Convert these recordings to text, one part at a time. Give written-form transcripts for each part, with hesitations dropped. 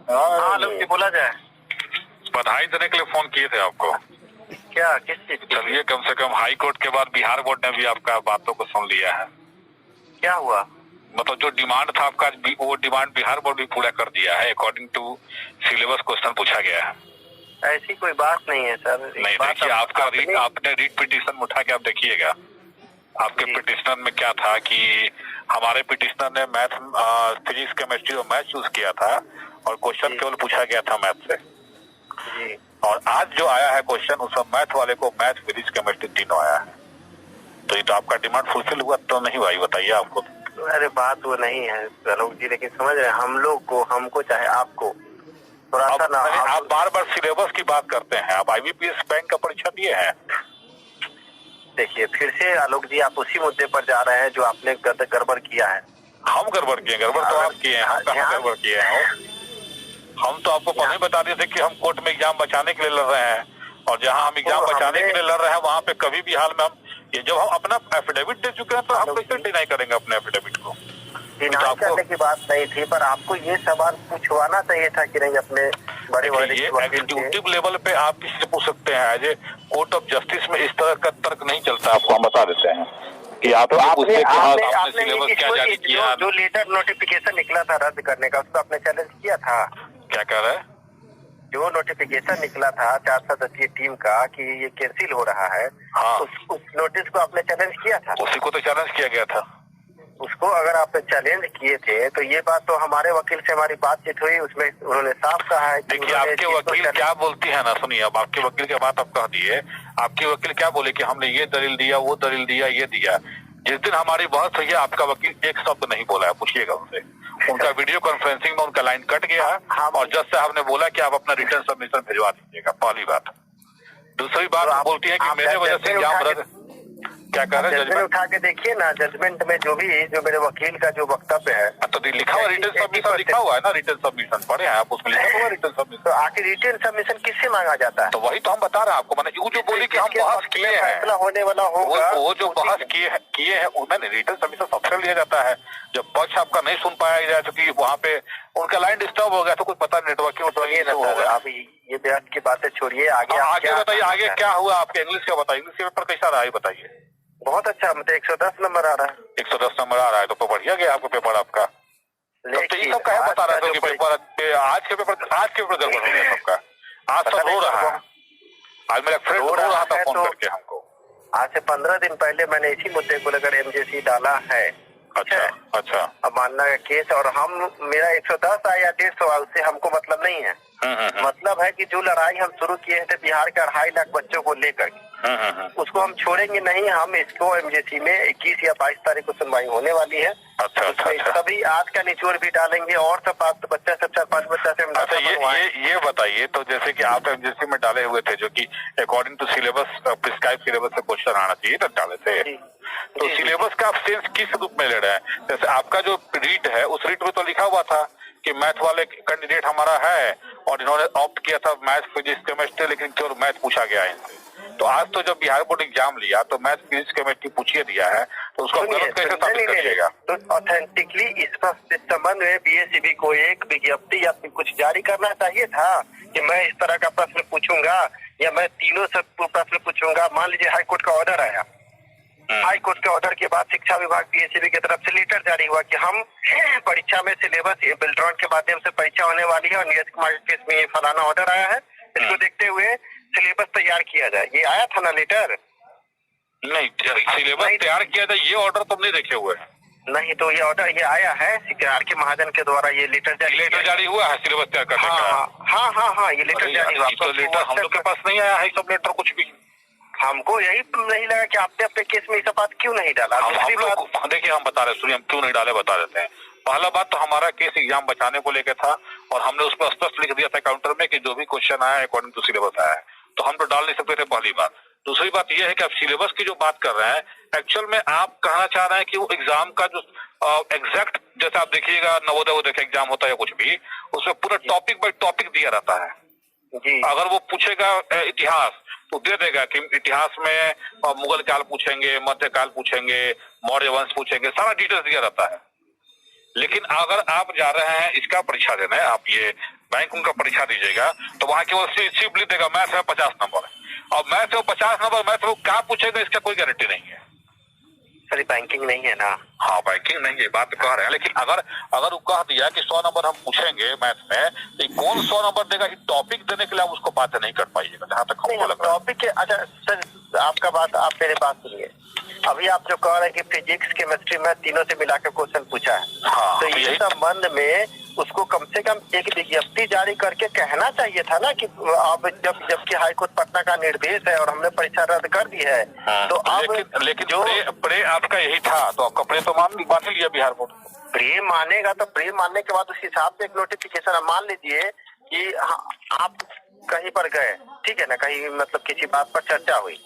हाँ लोग बोला जाए। बधाई देने के लिए फोन किए थे आपको। क्या, किस चीज? चलिए, कम से कम हाई कोर्ट के बाद बिहार बोर्ड ने भी आपका बातों को सुन लिया है। क्या हुआ? मतलब जो डिमांड था आपका, वो डिमांड बिहार बोर्ड भी पूरा कर दिया है। अकॉर्डिंग टू सिलेबस क्वेश्चन पूछा गया है। ऐसी कोई बात नहीं है सर। नहीं, देखिए आपका आपने रीट पिटीशन उठा के आप देखिएगा। आपके पिटिशनर में क्या था कि हमारे पिटिशनर ने मैथ, फिजिक्स, केमिस्ट्री और मैथ चूज किया था और क्वेश्चन केवल पूछा गया था मैथ से। और आज जो आया है क्वेश्चन, उसमें मैथ वाले को मैथ, फिजिक्स, केमिस्ट्री तीनों आया है। तो ये तो आपका डिमांड फुलफिल हुआ तो नहीं हुआ, बताइए आपको। अरे बात वो नहीं है आलोक जी, लेकिन समझ रहे हैं हम लोग को, हमको चाहे आपको थोड़ा सा ना, आप बार बार सिलेबस की बात करते हैं। आप IBPS बैंक का परीक्षा दिए हैं? देखिए फिर से आलोक जी आप उसी मुद्दे पर जा रहे हैं जो आपने गड़बड़ किया है। हम गड़बड़ किए? गड़बड़ तो आप किए हैं, हम कहाँ गड़बड़ किए हैं? हम तो आपको पहले बता दिए थे कि हम कोर्ट में एग्जाम बचाने के लिए लड़ रहे हैं, और जहां हम एग्जाम बचाने के लिए लड़ रहे हैं वहां पे कभी भी हाल में हम, ये जब हम अपना एफिडेविट दे चुके हैं तो हम कैसे डिनाई करेंगे अपने एफिडेविट को? डिनाई करने की बात नहीं थी, पर आपको ये सवाल पूछवाना चाहिए था कि नहीं अपने बड़े बड़े एग्जीक्यूटिव लेवल पे आप किसी से पूछ सकते हैं। As a court of justice में इस तरह का तर्क नहीं चलता। आपको हम बता देते हैं कि आप जो लेटर नोटिफिकेशन निकला था रद्द करने का, उसको आपने चैलेंज किया था? क्या कह रहे हैं? जो नोटिफिकेशन निकला था 4 सदस्यीय टीम का कि ये कैंसिल हो रहा है, हाँ। उस नोटिस को आपने चैलेंज किया था? उसी को तो चैलेंज किया गया था। उसको अगर आपने चैलेंज किए थे तो ये बात तो हमारे वकील से हमारी बातचीत हुई, उसमें उन्होंने साफ कहा है। देखिए आपके वकील क्या बोलती है ना, सुनिए। अब आपके वकील की बात आप कह दिए। आपके वकील क्या बोले कि हमने ये दलील दिया, वो दलील दिया, ये दिया। जिस दिन हमारी बहस हुई है आपका वकील एक शब्द नहीं बोला है, पूछिएगा उनसे। उनका वीडियो कॉन्फ्रेंसिंग में उनका लाइन कट गया है और जज साहब ने बोला कि आप अपना रिटर्न सबमिशन भिजवा दीजिएगा। पहली बात। दूसरी बात बोलती है कि मेरे वजह से एग्जाम रद्द। क्या कह रहे हैं? जजमेंट उठा के देखिए ना, जजमेंट में जो मेरे वकील का जो वक्तव्य है तो लिखा हुआ रिटर्न सबमिशन लिखा हुआ है ना। रिटर्न सबमिशन पढ़े हैं आप? उसमें लिखा हुआ रिटर्न सबमिशन। तो आखिर रिटर्न सबमिशन किससे मांगा जाता है? तो वही तो हम बता रहे हैं आपको। मैंने जो बोली कि हम बहस किए हैं, फैसला होने वाला होगा, वो जो बहस किए हैं उनमें रिटर्न सबमिशन सबसे लिया जाता है। जब पक्ष आपका नहीं सुन पाया जाए तो कि वहाँ पे उनका लाइन डिस्टर्ब हो गया तो कुछ पता नेटवर्क आप ये बहस की बातें छोड़िए, आगे बताइए। आगे क्या हुआ आपके? इंग्लिश का बताइए। इंग्लिश के पेपर कैसा रहा है बताइए। बहुत अच्छा, मतलब 110 नंबर आ रहा है। 110 नंबर आ रहा है तो बढ़िया गया आपका पेपर आपका। तो ये सब कहे बता रहा था कि पेपर आज के पेपर गड़बड़ हो गया सबका। आज सब रो रहा है। आज मेरा फ्रेंड रो रहा था फोन करके हमको। आज से 15 दिन पहले मैंने इसी मुद्दे को लेकर MJC डाला है। अच्छा। अब मानना का केस, और हम मेरा 110 आया या 150 आया उससे हमको मतलब नहीं है। मतलब है कि जो लड़ाई हम शुरू किए थे बिहार के 2.5 लाख बच्चों को लेकर, उसको हम छोड़ेंगे नहीं। हम इसको MJC में 21 या 22 तारीख को सुनवाई होने वाली है। अच्छा। सभी आज का निचोड़ भी डालेंगे और सब बच्चा सब 4-5 बच्चा से ये बताइए। तो जैसे कि आप MJC में डाले हुए थे जो कि according to syllabus, prescribe syllabus से क्वेश्चन आना चाहिए तो डाले थे। तो सिलेबस का आप सेंस किस रूप में ले रहे हैं? जैसे आपका जो रीट है उस रीट में तो लिखा हुआ था कि मैथ वाले कैंडिडेट हमारा है और इन्होंने ऑप्ट किया था मैथ, फिजिक्स, केमिस्ट्री, लेकिन केवल मैथ पूछा गया है इनसे। तो आज तो जब बिहार बोर्ड एग्जाम लिया तो मैथ, फिजिक्स, केमिस्ट्री पूछिए दिया है तो उसको गलत कैसे साबित करिएगा? तो ऑथेंटिकली इस संबंध में BACB को एक विज्ञप्ति या कुछ जारी करना चाहिए था कि मैं इस तरह का प्रश्न पूछूंगा या मैं तीनों से प्रश्न पूछूंगा। मान लीजिए हाईकोर्ट का ऑर्डर आया, हाईकोर्ट के ऑर्डर के बाद शिक्षा विभाग BACB की तरफ से लेटर जारी हुआ कि हम परीक्षा में सिलेबस बिल्ट्रॉन के माध्यम से परीक्षा होने वाली है और नीरज कुमार के केस में फलाना ऑर्डर आया है, इसको देखते हुए सिलेबस तैयार किया जाए। ये आया था ना लेटर? नहीं, सिलेबस तैयार किया जाए ये ऑर्डर तुम नहीं देखे हुए हैं? नहीं, तो ये ऑर्डर ये आया है RK महाजन के द्वारा। ये लेटर जारी हुआ है सिलेबस तैयार करने का? हाँ, ये लेटर जारी हुआ। तो लेटर हम लोग के पास नहीं आया है सब लेटर कुछ भी। हमको यही नहीं लगा कि आपने अपने केस में इस बात क्यों नहीं डाला। देखिए हम बता रहे सुनिए, हम क्यों नहीं डाले बता देते हैं। पहला बात तो हमारा केस एग्जाम बचाने को लेकर था और हमने उस पर स्पष्ट लिख दिया था काउंटर में कि जो भी क्वेश्चन आया अकॉर्डिंग टू सिलेबस आया है, तो हम तो डाल नहीं सकते थे, पहली बात। दूसरी बात यह है कि आप सिलेबस की जो बात कर रहे हैं, एक्चुअल में आप कहना चाह रहे हैं कि वो एग्जाम का जो एग्जैक्ट, जैसे आप देखिएगा नवोदय एग्जाम होता है कुछ भी, उसमें पूरा टॉपिक बाय टॉपिक दिया रहता है। अगर वो पूछेगा इतिहास तो दे देगा कि इतिहास में मुगल काल पूछेंगे, मध्यकाल पूछेंगे, मौर्य वंश पूछेंगे, सारा डिटेल्स दिया रहता है। लेकिन अगर आप जा रहे हैं इसका परीक्षा देने, आप ये बैंक उनका परीक्षा दीजिएगा, तो वहाँ केवल सिंपली देगा मैथ में 50 नंबर, और मैथ में 50 नंबर, मैथ में क्या पूछेगा इसका कोई गारंटी नहीं है। सर बैंकिंग नहीं है ना। हाँ बैंकिंग नहीं है, बात कह रहे हैं, लेकिन अगर वो कह दिया कि 100 नंबर हम पूछेंगे मैथ में, तो कौन 100 नंबर देगा? टॉपिक देने के लिए आप उसको बात नहीं कर पाइएगा, जहाँ तक हमको लग रहा है। टॉपिक अच्छा सर, आपका बात, आप मेरे बात सुनिए। अभी आप जो कह रहे हैं कि फिजिक्स केमिस्ट्री में तीनों से मिलाकर क्वेश्चन पूछा है, हाँ, तो इस संबंध में उसको कम से कम एक विज्ञप्ति जारी करके कहना चाहिए था ना कि अब जबकि हाईकोर्ट पटना का निर्देश है और हमने परीक्षा रद्द कर दी है, तो अब लेकिन जो प्रे आपका यही था, तो आपका प्रे तो मान ही लिया बिहार बोर्ड। प्रे मानेगा तो प्रे मानने के बाद उस हिसाब से एक नोटिफिकेशन, मान लीजिए कि आप कहीं पर गए, ठीक है ना, कहीं मतलब किसी बात पर चर्चा हुई,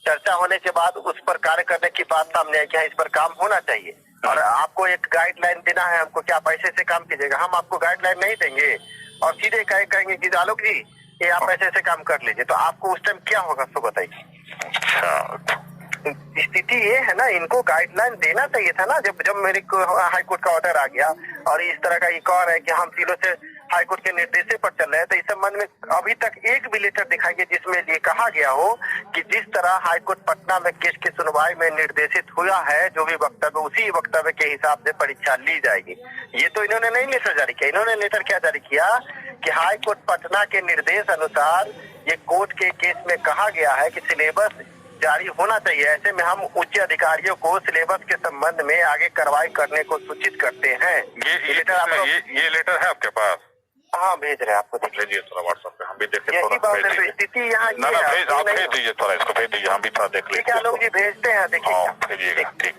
चर्चा होने के बाद उस पर कार्य करने की बात सामने आई कि इस पर काम होना चाहिए, और आपको एक गाइडलाइन देना है हमको कि आप ऐसे काम कीजिएगा। हम आपको गाइडलाइन नहीं देंगे और सीधे कहेंगे कि आलोक जी ये आप ऐसे काम कर लीजिए, तो आपको उस टाइम क्या होगा तो बताइए। स्थिति ये है ना, इनको गाइडलाइन देना चाहिए था ना। जब मेरे को हाईकोर्ट का ऑर्डर आ गया और इस तरह का एक और है कि हम तीनों से हाईकोर्ट के निर्देश पर चल रहे हैं, तो इस संबंध में अभी तक एक भी लेटर दिखाइए जिसमें ये कहा गया हो कि जिस तरह हाईकोर्ट पटना में केस की सुनवाई में निर्देशित हुआ है, जो भी वक्तव्य, उसी वक्तव्य के हिसाब से परीक्षा ली जाएगी। ये तो इन्होंने नहीं लेटर जारी किया। इन्होंने लेटर क्या जारी किया कि हाईकोर्ट पटना के निर्देश अनुसार ये कोर्ट के केस में कहा गया है कि सिलेबस जारी होना चाहिए, ऐसे में हम उच्च अधिकारियों को सिलेबस के संबंध में आगे कार्रवाई करने को सूचित करते हैं। ये लेटर है आपके पास? हाँ भेज रहे हैं, आपको देख लीजिए थोड़ा व्हाट्सएप पे, हम भी देखें। यही बात है, स्थिति यहाँ भेज दीजिए थोड़ा, इसको भेज दीजिए, हम भी थोड़ा देख लेंगे। ठीक है, लोग जी भेजते हैं, देखिए भेजिएगा, ठीक।